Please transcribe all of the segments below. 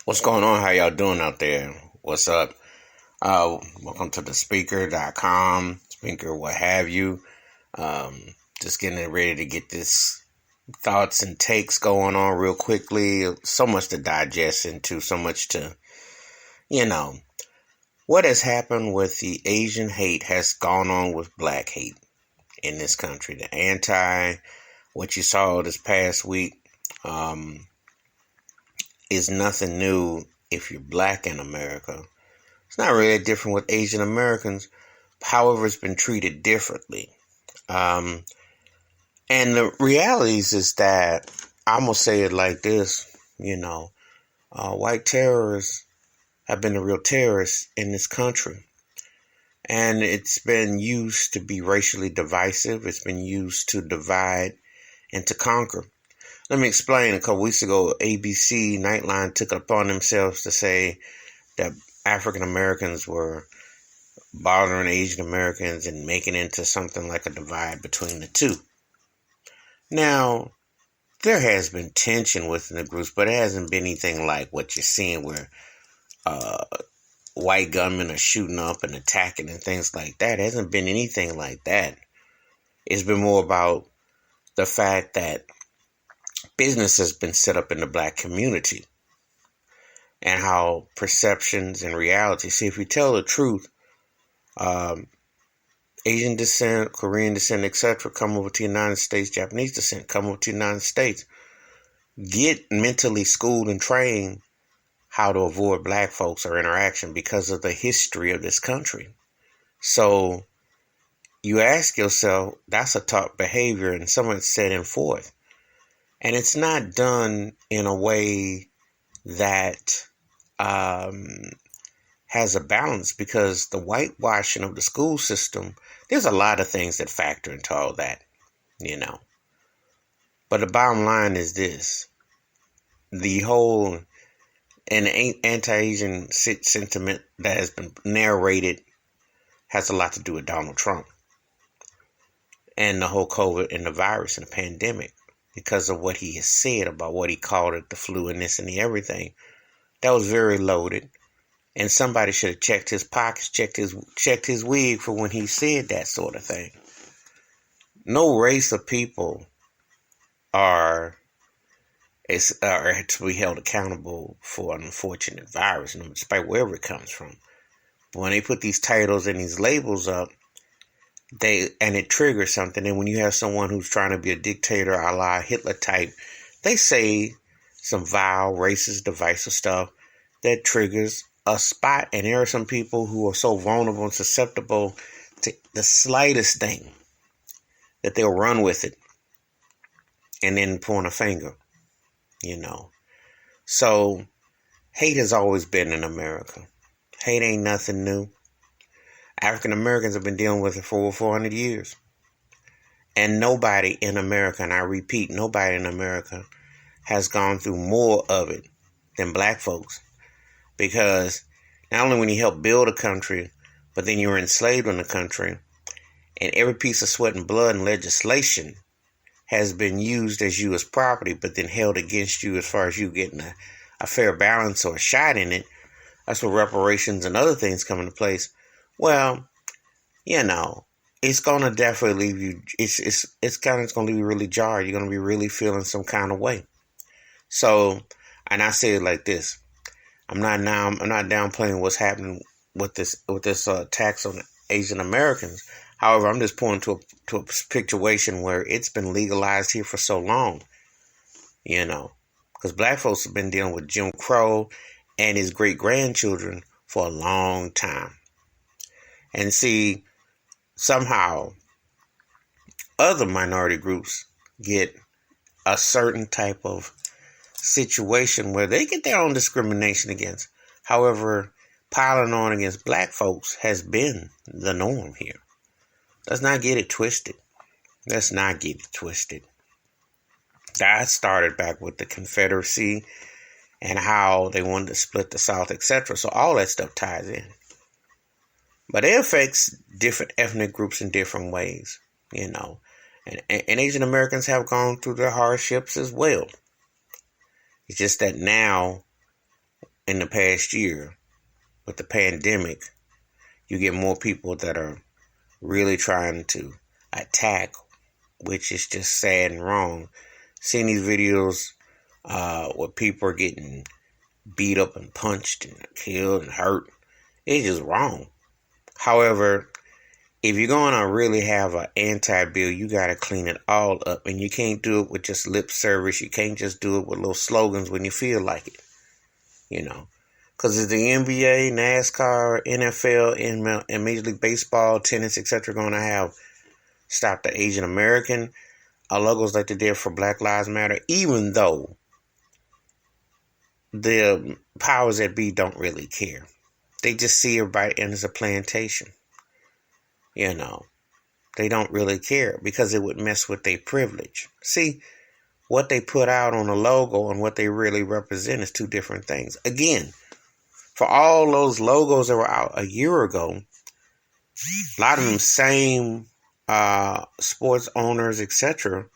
What's going on? How y'all doing out there? What's up? Welcome to the Spreaker.com, Spreaker, what have you. Just getting ready to get this thoughts and takes going on real quickly. So much to digest into, so much to, you know, what has happened with the Asian hate has gone on with black hate in this country. What you saw this past week, is nothing new if you're black in America. It's not really different with Asian Americans. However, it's been treated differently. And the realities is that, I'm going to say it like this, white terrorists have been the real terrorists in this country. And it's been used to be racially divisive. It's been used to divide and to conquer. Let me explain. A couple weeks ago, ABC Nightline took it upon themselves to say that African Americans were bothering Asian Americans and making it into something like a divide between the two. Now, there has been tension within the groups, but it hasn't been anything like what you're seeing where white gunmen are shooting up and attacking and things like that. It hasn't been anything like that. It's been more about the fact that business has been set up in the black community and how perceptions and reality. See, if you tell the truth, Asian descent, Korean descent, etc., come over to the United States, Japanese descent, come over to the United States, get mentally schooled and trained how to avoid black folks or interaction because of the history of this country. So you ask yourself, that's a taught behavior and someone's setting forth. And it's not done in a way that has a balance, because the whitewashing of the school system, there's a lot of things that factor into all that, But the bottom line is this. The whole anti-Asian sentiment that has been narrated has a lot to do with Donald Trump and the whole COVID and the virus and the pandemic. Because of what he has said about what he called it, the flu and this and the everything. That was very loaded. And somebody should have checked his pockets, checked his wig for when he said that sort of thing. No race of people are to be held accountable for an unfortunate virus, despite wherever it comes from. But when they put these titles and these labels up, it triggers something. And when you have someone who's trying to be a dictator, a la Hitler type, they say some vile, racist, divisive stuff that triggers a spot. And there are some people who are so vulnerable and susceptible to the slightest thing that they'll run with it and then point a finger, So hate has always been in America. Hate ain't nothing new. African Americans have been dealing with it for over 400 years. And nobody in America, and I repeat, nobody in America has gone through more of it than black folks. Because not only when you helped build a country, but then you were enslaved in the country, and every piece of sweat and blood and legislation has been used as you as property, but then held against you as far as you getting a fair balance or a shot in it. That's where reparations and other things come into place. Well, it's going to definitely leave you, it's going to leave you really jarred. You're going to be really feeling some kind of way. So, and I say it like this. I'm not downplaying what's happening with this tax on Asian Americans. However, I'm just pointing to a situation where it's been legalized here for so long, because black folks have been dealing with Jim Crow and his great-grandchildren for a long time. And see, somehow other minority groups get a certain type of situation where they get their own discrimination against. However, piling on against black folks has been the norm here. Let's not get it twisted. That started back with the Confederacy and how they wanted to split the South, etc. So all that stuff ties in. But it affects different ethnic groups in different ways, And Asian Americans have gone through their hardships as well. It's just that now in the past year with the pandemic, you get more people that are really trying to attack, which is just sad and wrong. Seeing these videos where people are getting beat up and punched and killed and hurt, it's just wrong. However, if you're going to really have an anti-bill, you got to clean it all up. And you can't do it with just lip service. You can't just do it with little slogans when you feel like it. Because is the NBA, NASCAR, NFL, and Major League Baseball, tennis, etc. going to have stop the Asian American logos like they did for Black Lives Matter, even though the powers that be don't really care. They just see everybody and it's a plantation. They don't really care because it would mess with their privilege. See, what they put out on the logo and what they really represent is two different things. Again, for all those logos that were out a year ago, a lot of them same sports owners, etc.,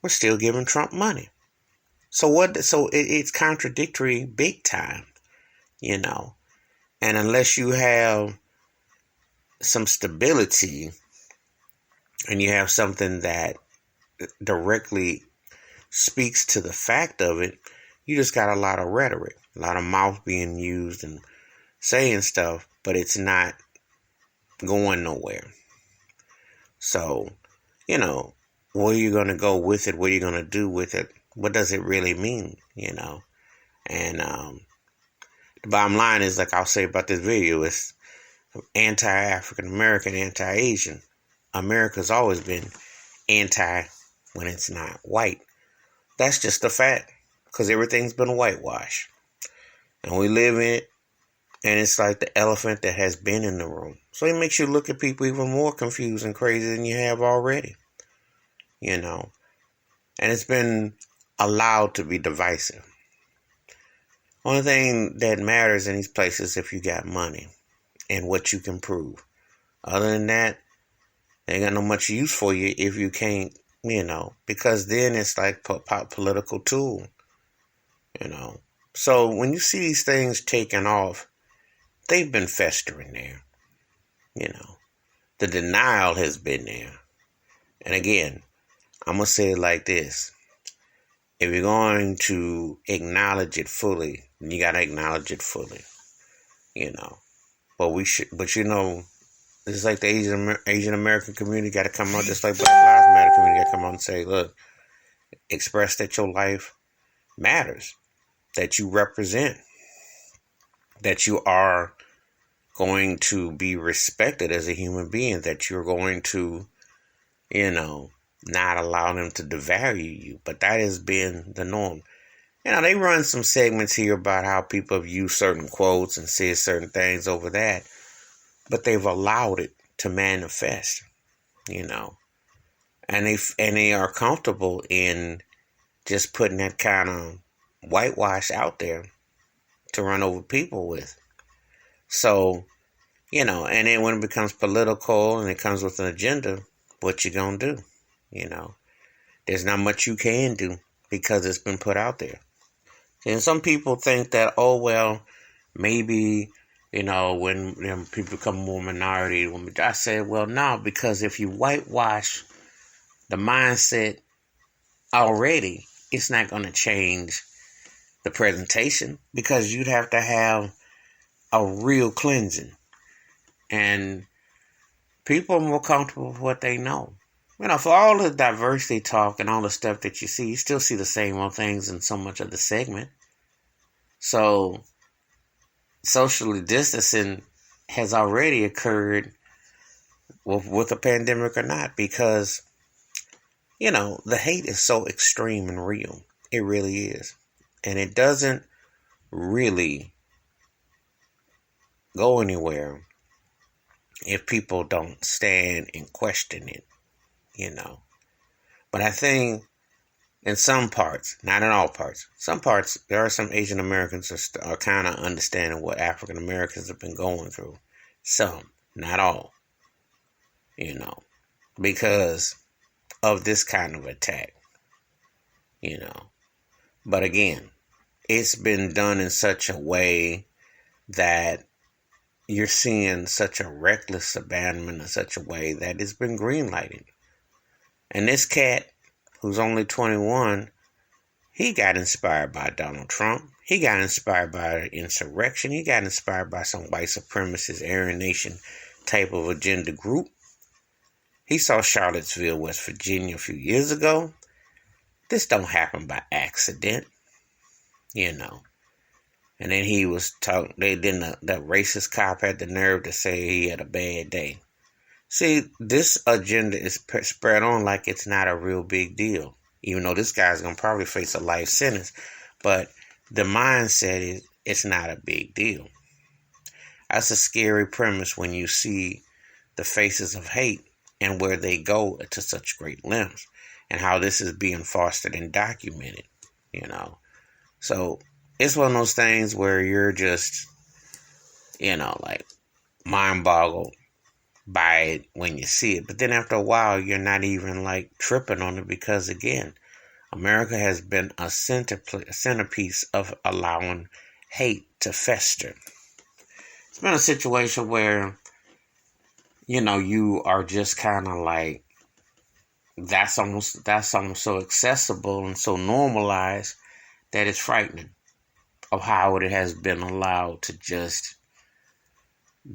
were still giving Trump money. So it's contradictory big time, And unless you have some stability and you have something that directly speaks to the fact of it, you just got a lot of rhetoric, a lot of mouth being used and saying stuff, but it's not going nowhere. So, where are you going to go with it? What are you going to do with it? What does it really mean? And the bottom line is, like I'll say about this video, is anti-African American, anti-Asian. America's always been anti when it's not white. That's just a fact, because everything's been whitewashed. And we live in it, and it's like the elephant that has been in the room. So it makes you look at people even more confused and crazy than you have already. And it's been allowed to be divisive. Only thing that matters in these places is if you got money and what you can prove. Other than that, they ain't got no much use for you if you can't, because then it's like political tool, So when you see these things taken off, they've been festering there, The denial has been there. And again, I'm going to say it like this. If you're going to acknowledge it fully, you got to acknowledge it fully, But it's like the Asian American community got to come out, just like Black Lives Matter community got to come out and say, look, express that your life matters, that you represent, that you are going to be respected as a human being, that you're going to, not allow them to devalue you. But that has been the norm. They run some segments here about how people have used certain quotes and said certain things over that. But they've allowed it to manifest, and they are comfortable in just putting that kind of whitewash out there to run over people with. So, and then when it becomes political and it comes with an agenda, what you gonna do? There's not much you can do because it's been put out there. And some people think that, oh, well, maybe, when people become more minority. I said, well, no, because if you whitewash the mindset already, it's not going to change the presentation, because you'd have to have a real cleansing. And people are more comfortable with what they know. For all the diversity talk and all the stuff that you still see the same old things in so much of the segment. So socially distancing has already occurred with a pandemic or not, because, the hate is so extreme and real. It really is. And it doesn't really go anywhere if people don't stand and question it, But I think in some parts, not in all parts, some parts, there are some Asian Americans that are kind of understanding what African Americans have been going through. Some, not all, because of this kind of attack, But again, it's been done in such a way that you're seeing such a reckless abandonment in such a way that it's been greenlighted. And this cat, who's only 21, he got inspired by Donald Trump. He got inspired by insurrection. He got inspired by some white supremacist Aryan Nation type of agenda group. He saw Charlottesville, West Virginia a few years ago. This don't happen by accident, you know. And then he was talking, that racist cop had the nerve to say he had a bad day. See, this agenda is spread on like it's not a real big deal. Even though this guy's going to probably face a life sentence. But the mindset is it's not a big deal. That's a scary premise when you see the faces of hate and where they go to such great lengths. And how this is being fostered and documented, you know. So it's one of those things where you're just, you know, like mind boggled by it when you see it. But then after a while, you're not even like tripping on it because, again, America has been a centerpiece of allowing hate to fester. It's been a situation where, you know, you are just kind of like, that's almost so accessible and so normalized that it's frightening of how it has been allowed to just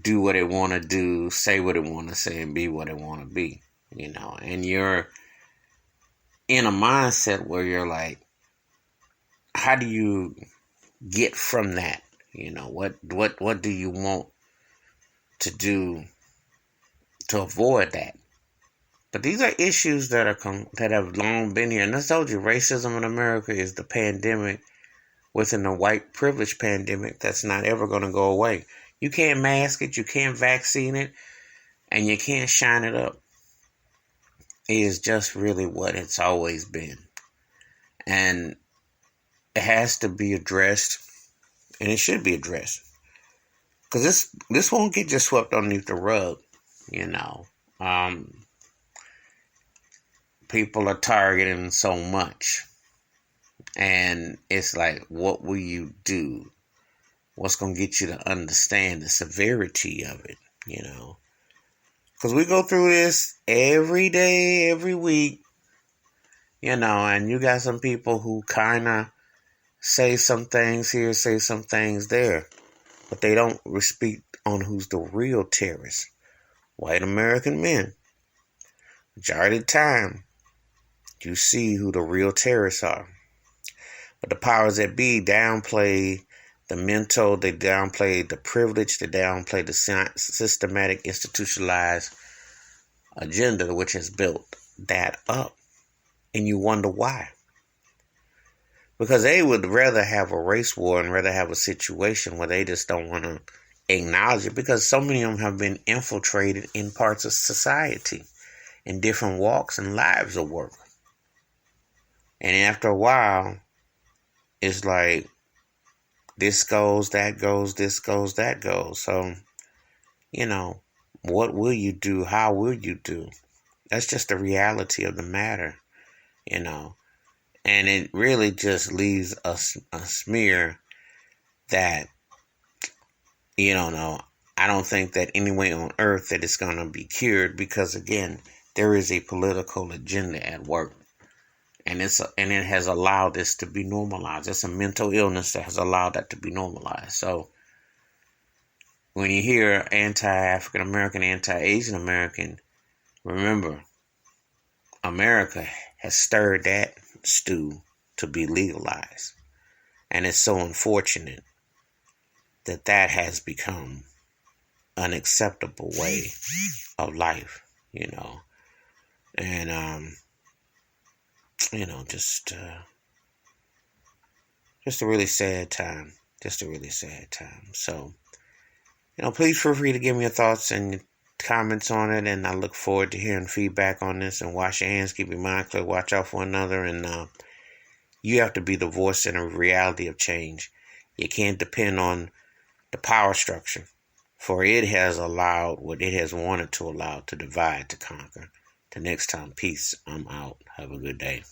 do what it want to do, say what it want to say, and be what it want to be, you know. And you're in a mindset where you're like, how do you get from that? You know, what do you want to do to avoid that? But these are issues that have long been here. And I told you, racism in America is the pandemic within the white privilege pandemic that's not ever going to go away. You can't mask it, you can't vaccine it, and you can't shine it up. It is just really what it's always been. And it has to be addressed, and it should be addressed. Because this won't get just swept underneath the rug, you know. People are targeting so much. And it's like, what will you do? What's going to get you to understand the severity of it, you know? Because we go through this every day, every week, you know, and you got some people who kind of say some things here, say some things there. But they don't speak on who's the real terrorist. White American men. Majority of the time, you see who the real terrorists are. But the powers that be downplay the mental, they downplay the privilege, they downplay the systematic, institutionalized agenda which has built that up. And you wonder why. Because they would rather have a race war and rather have a situation where they just don't want to acknowledge it, because so many of them have been infiltrated in parts of society, in different walks and lives of work. And after a while, it's like, this goes, that goes, this goes, that goes. So, you know, what will you do? How will you do? That's just the reality of the matter, you know. And it really just leaves a smear that, you don't know, I don't think that any way on earth that it's going to be cured, because, again, there is a political agenda at work. And it has allowed this to be normalized. It's a mental illness that has allowed that to be normalized. So when you hear anti-African American, anti-Asian American, remember, America has stirred that stew to be legalized. And it's so unfortunate that that has become an acceptable way of life, you know. And, you know, just a really sad time. Just a really sad time. So, you know, please feel free to give me your thoughts and comments on it, and I look forward to hearing feedback on this. And wash your hands, keep your mind clear, watch out for one another, and you have to be the voice in a reality of change. You can't depend on the power structure, for it has allowed what it has wanted to allow to divide, to conquer. Till next time, peace. I'm out. Have a good day.